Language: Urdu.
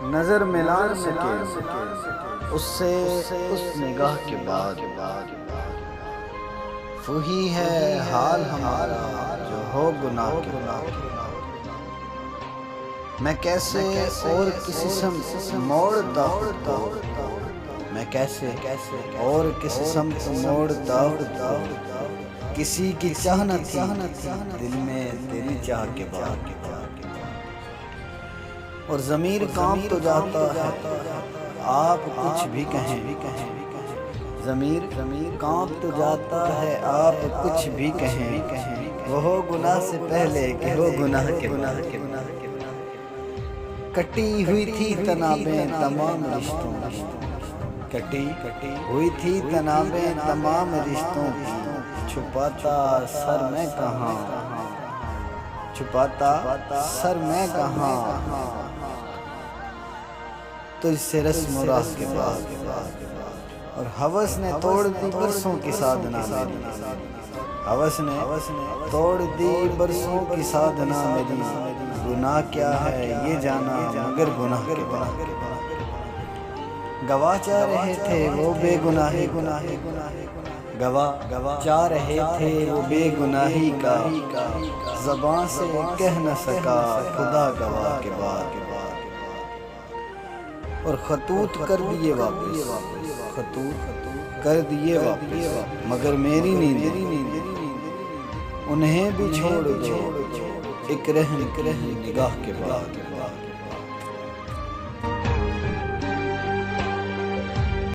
نظر ملا سکے اس سے اس نگاہ کے بعد وہی ہے حال ہمارا جو ہو گناہ کے بعد۔ میں کیسے اور کسی سمت موڑتا ہوں، میں کیسے اور کسی سمت موڑتا ہوں، کسی کی چاہ نہ تھی دل میں تیری چاہ کے بعد، اور ضمیر کانپ تو جاتا ہے آپ کچھ بھی کہیں، ضمیر کانپ تو جاتا ہے آپ کچھ بھی کہیں، وہ ہو گناہ سے پہلے کہ ہو گناہ کے بعد۔ کٹی ہوئی تھی تنابیں تمام رشتوں کی، کٹی ہوئی تھی تنابیں تمام رشتوں کی، چھپاتا سر میں کہاں، چھپاتا سر میں کہاں، تجھ سے رسم و راہ کے بعد، اور ہوس نے توڑ دی برسوں کی سادنا میری، ہوس نے توڑ دی برسوں کی سادنا میری، گناہ کیا ہے یہ جانا مگر گناہ کے بعد۔ گواہ چاہ رہے تھے وہ بے گناہی، گواہ چاہ رہے تھے وہ بے گناہی کا، زباں سے کہہ نہ سکا خدا گواہ کے بعد، اور خطوط کر دیے واپس، خطوط کر دیے واپس، مگر میری نیند انہیں بھی چھوڑ دو ایک رہن نگاہ کے بعد۔